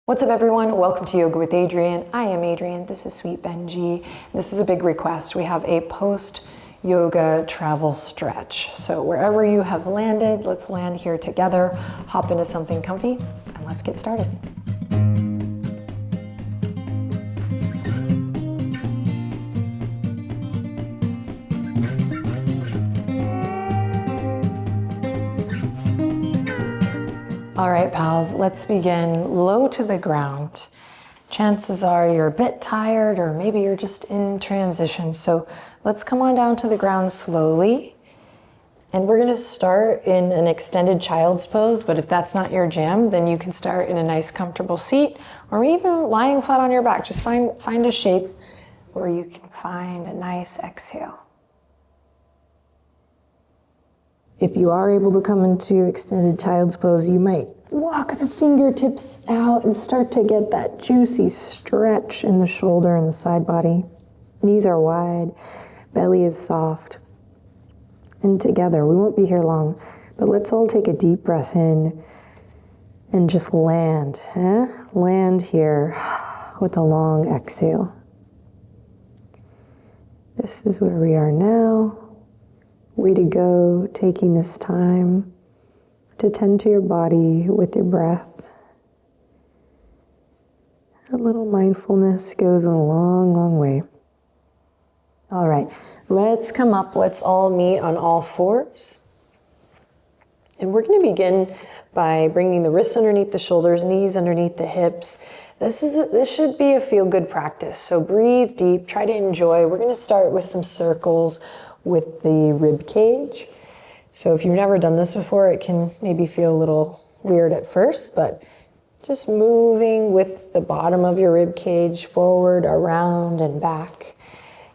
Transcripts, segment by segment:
What's up everyone? Welcome to Yoga with Adriene. I am Adriene, this is Sweet Benji. This is a big request. We have a post-yoga travel stretch. So wherever you have landed, let's land here together, hop into something comfy, and let's get started. All right, pals, let's begin low to the ground. Chances are you're a bit tired or maybe you're just in transition. So let's come on down to the ground slowly. And we're gonna start in an extended child's pose, but if that's not your jam, then you can start in a nice comfortable seat or even lying flat on your back. Just find a shape where you can find a nice exhale. If you are able to come into extended child's pose, you might walk the fingertips out and start to get that juicy stretch in the shoulder and the side body. Knees are wide, belly is soft. And together, we won't be here long, but let's all take a deep breath in and just land. Land here with a long exhale. This is where we are now. Way to go, taking this time to tend to your body with your breath. A little mindfulness goes a long, long way. All right, let's come up. Let's all meet on all fours. And we're going to begin by bringing the wrists underneath the shoulders, knees underneath the hips. This should be a feel-good practice. So breathe deep, try to enjoy. We're going to start with some circles with the rib cage. So if you've never done this before, it can maybe feel a little weird at first, but just moving with the bottom of your rib cage forward, around, and back.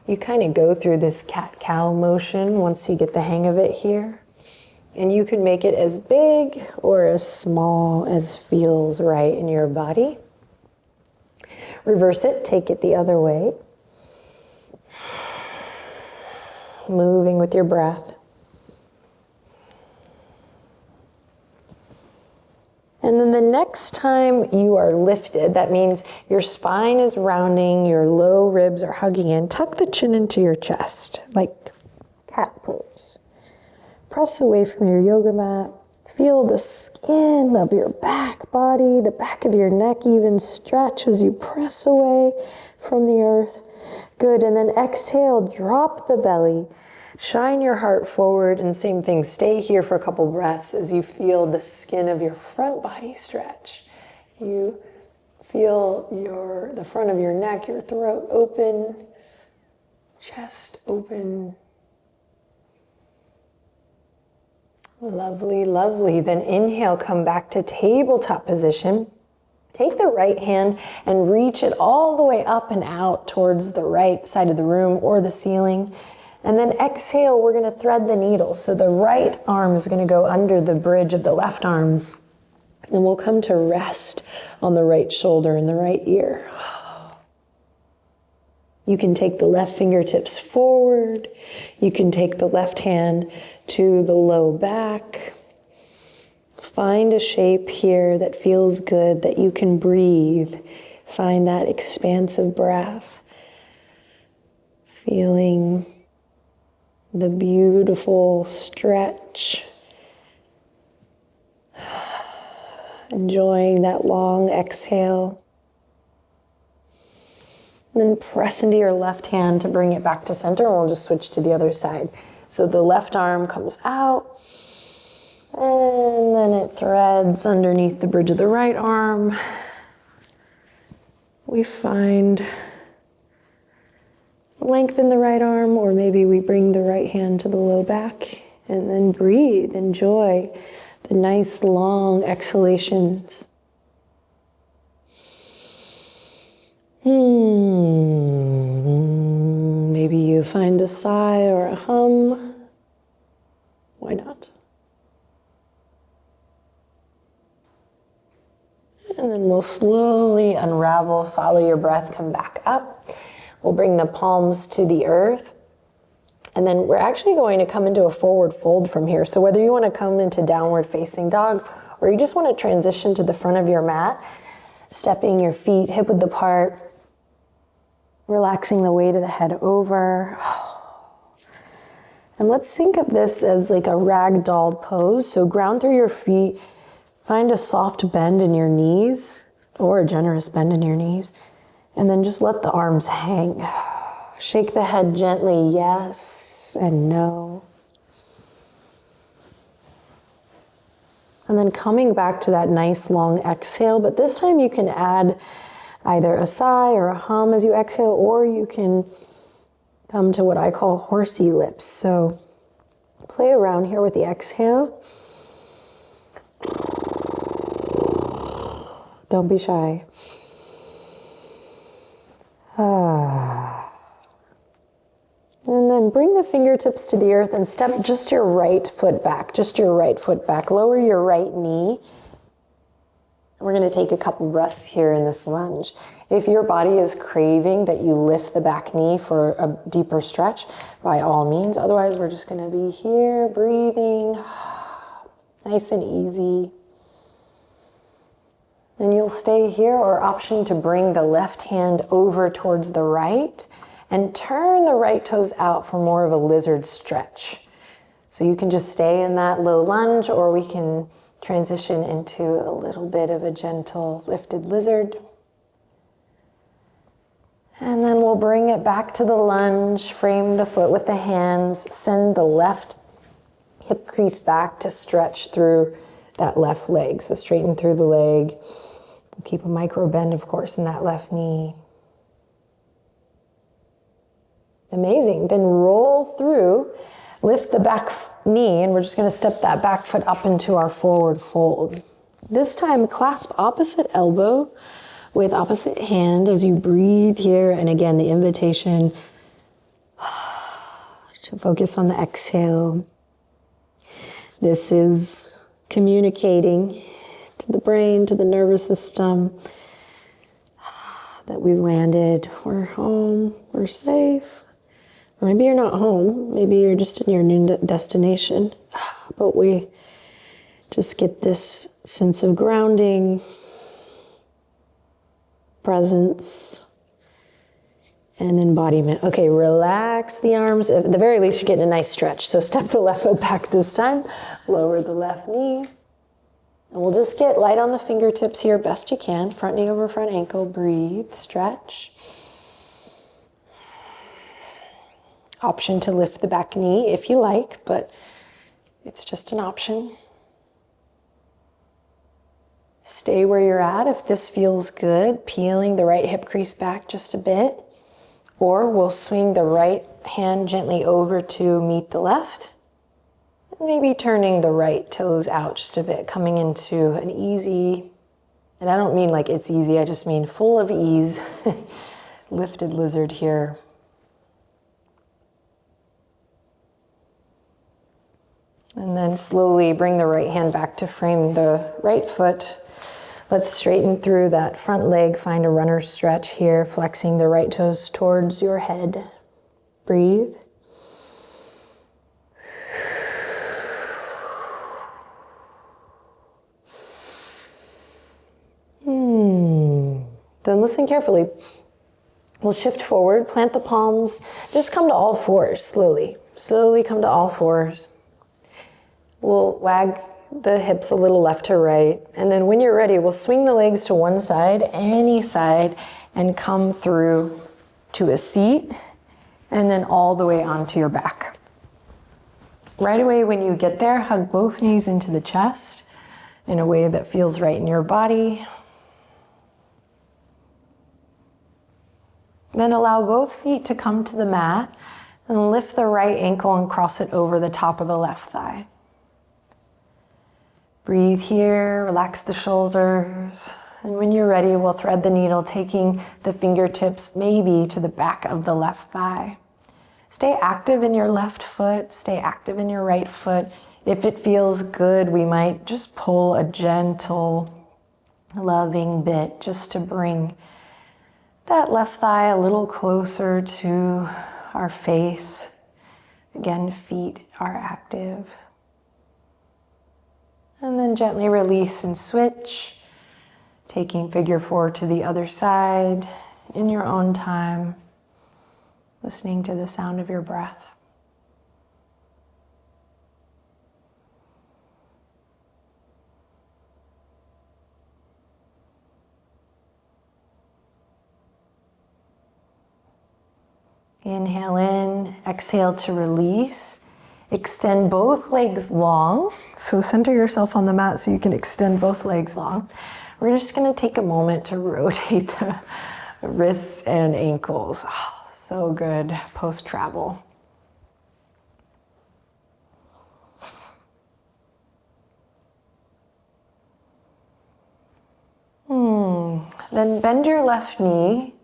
You kind of go through this cat-cow motion once you get the hang of it here. And you can make it as big or as small as feels right in your body. Reverse it, take it the other way. Moving with your breath. And then the next time you are lifted, that means your spine is rounding, your low ribs are hugging in. Tuck the chin into your chest, like cat pose. Press away from your yoga mat. Feel the skin of your back body, the back of your neck even stretch as you press away from the earth. Good, and then exhale, drop the belly. Shine your heart forward, and same thing, stay here for a couple breaths as you feel the skin of your front body stretch. You feel the front of your neck, your throat open, chest open. Lovely, lovely. Then inhale, come back to tabletop position. Take the right hand and reach it all the way up and out towards the right side of the room or the ceiling. And then exhale, we're going to thread the needle. So the right arm is going to go under the bridge of the left arm. And we'll come to rest on the right shoulder and the right ear. You can take the left fingertips forward. You can take the left hand to the low back. Find a shape here that feels good, that you can breathe. Find that expansive breath. Feeling the beautiful stretch. Enjoying that long exhale. And then press into your left hand to bring it back to center, and we'll just switch to the other side. So the left arm comes out, and then it threads underneath the bridge of the right arm. We find lengthen the right arm, or maybe we bring the right hand to the low back, and then breathe, enjoy the nice long exhalations. Maybe you find a sigh or a hum. Why not? And then we'll slowly unravel, follow your breath, come back up. We'll bring the palms to the earth. And then we're actually going to come into a forward fold from here. So whether you want to come into downward facing dog or you just want to transition to the front of your mat, Stepping your feet hip width apart. Relaxing the weight of the head over. And let's think of this as like a ragdoll pose. So ground through your feet. Find a soft bend in your knees or a generous bend in your knees. And then just let the arms hang. Shake the head gently, yes and no. And then coming back to that nice long exhale, but this time you can add either a sigh or a hum as you exhale, or you can come to what I call horsey lips. So play around here with the exhale. Don't be shy. And then bring the fingertips to the earth and step just your right foot back, just your right foot back. Lower your right knee. We're going to take a couple breaths here in this lunge. If your body is craving that you lift the back knee for a deeper stretch, by all means. Otherwise, we're just going to be here, breathing, nice and easy. And you'll stay here, or option to bring the left hand over towards the right and turn the right toes out for more of a lizard stretch. So you can just stay in that low lunge, or we can transition into a little bit of a gentle lifted lizard. And then we'll bring it back to the lunge, frame the foot with the hands, send the left hip crease back to stretch through that left leg. So straighten through the leg. Keep a micro bend, of course, in that left knee. Amazing. Then roll through, lift the back knee, and we're just going to step that back foot up into our forward fold. This time, clasp opposite elbow with opposite hand as you breathe here. And again, the invitation to focus on the exhale. This is communicating to the brain, to the nervous system, that we've landed, we're home, we're safe. Or maybe you're not home, maybe you're just in your new destination, but we just get this sense of grounding, presence, and embodiment. Okay, relax the arms. At the very least, you're getting a nice stretch. So step the left foot back this time, lower the left knee. And we'll just get light on the fingertips here best you can. Front knee over front ankle. Breathe, stretch. Option to lift the back knee if you like, but it's just an option. Stay where you're at if this feels good. Peeling the right hip crease back just a bit. Or we'll swing the right hand gently over to meet the left. Maybe turning the right toes out just a bit, coming into an easy, and I don't mean like it's easy, I just mean full of ease, lifted lizard here. And then slowly bring the right hand back to frame the right foot. Let's straighten through that front leg, find a runner's stretch here, flexing the right toes towards your head. Breathe. Then listen carefully. We'll shift forward, plant the palms, just come to all fours slowly. Slowly come to all fours. We'll wag the hips a little left to right. And then when you're ready, we'll swing the legs to one side, any side, and come through to a seat, and then all the way onto your back. Right away when you get there, hug both knees into the chest in a way that feels right in your body. Then allow both feet to come to the mat and lift the right ankle and cross it over the top of the left thigh. Breathe here, relax the shoulders. And when you're ready, we'll thread the needle, taking the fingertips maybe to the back of the left thigh. Stay active in your left foot, stay active in your right foot. If it feels good, we might just pull a gentle, loving bit just to bring that left thigh a little closer to our face. Again, feet are active. And then gently release and switch Taking figure 4 to the other side in your own time, listening to the sound of your breath. Inhale in, exhale to release. Extend both legs long. So center yourself on the mat so you can extend both legs long. We're just gonna take a moment to rotate the wrists and ankles. Oh, so good post-travel. Then bend your left knee.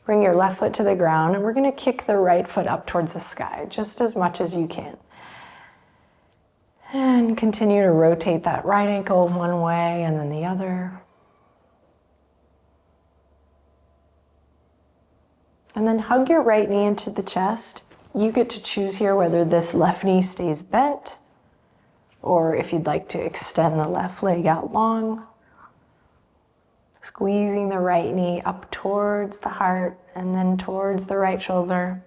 Bring your left foot to the ground, and we're gonna kick the right foot up towards the sky, just as much as you can. And continue to rotate that right ankle one way and then the other. And then hug your right knee into the chest. You get to choose here whether this left knee stays bent or if you'd like to extend the left leg out long. Squeezing the right knee up towards the heart and then towards the right shoulder.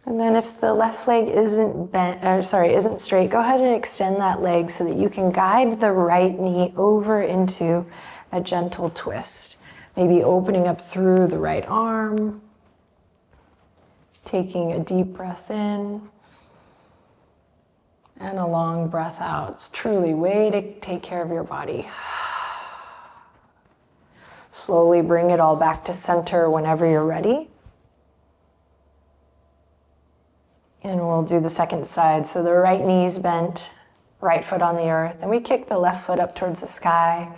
And then if the left leg isn't straight, go ahead and extend that leg so that you can guide the right knee over into a gentle twist. Maybe opening up through the right arm, taking a deep breath in. And a long breath out. It's truly way to take care of your body. Slowly bring it all back to center whenever you're ready. And we'll do the second side. So the right knee's bent, right foot on the earth. And we kick the left foot up towards the sky.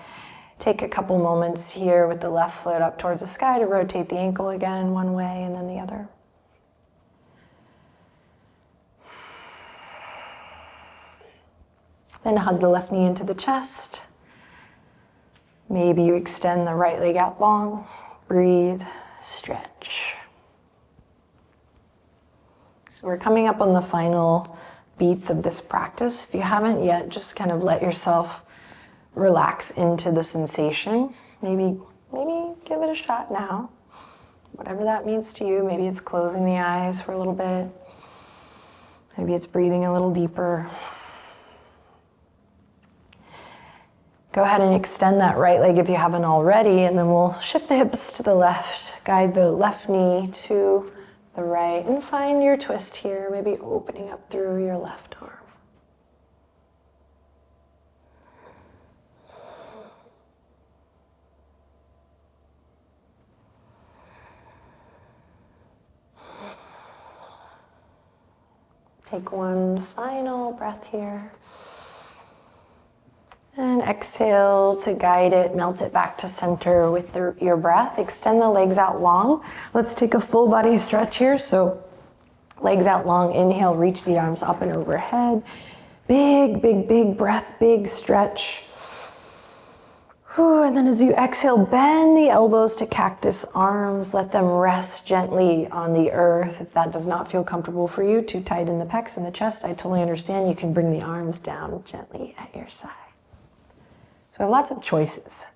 Take a couple moments here with the left foot up towards the sky to rotate the ankle again one way and then the other. Then hug the left knee into the chest. Maybe you extend the right leg out long. Breathe, stretch. So we're coming up on the final beats of this practice. If you haven't yet, just kind of let yourself relax into the sensation. Maybe give it a shot now. Whatever that means to you. Maybe it's closing the eyes for a little bit. Maybe it's breathing a little deeper. Go ahead and extend that right leg if you haven't already, and then we'll shift the hips to the left, guide the left knee to the right, and find your twist here, maybe opening up through your left arm. Take one final breath here. And exhale to guide it, melt it back to center with your breath. Extend the legs out long. Let's take a full body stretch here. So legs out long, inhale, reach the arms up and overhead. Big, big, big breath, big stretch. Whew, and then as you exhale, bend the elbows to cactus arms. Let them rest gently on the earth. If that does not feel comfortable for you, too tight in the pecs and the chest, I totally understand. You can bring the arms down gently at your side. So we have lots of choices.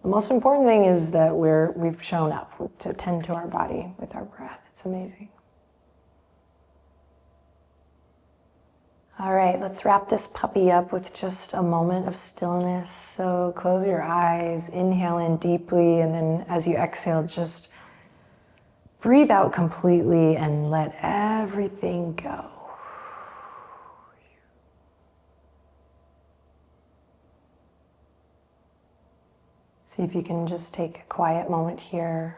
The most important thing is that we've shown up to tend to our body with our breath. It's amazing. All right, let's wrap this puppy up with just a moment of stillness. So close your eyes, inhale in deeply, and then as you exhale, just breathe out completely and let everything go. See if you can just take a quiet moment here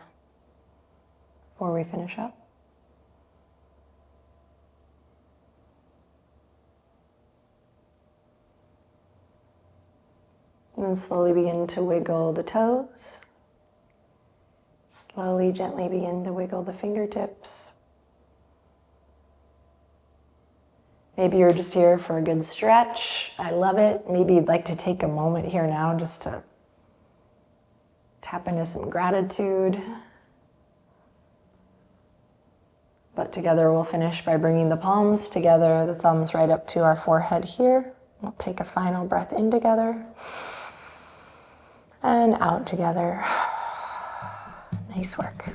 before we finish up. And then slowly begin to wiggle the toes. Slowly, gently begin to wiggle the fingertips. Maybe you're just here for a good stretch. I love it. Maybe you'd like to take a moment here now just to tap into some gratitude. But together we'll finish by bringing the palms together, the thumbs right up to our forehead here. We'll take a final breath in together and out together. Nice work.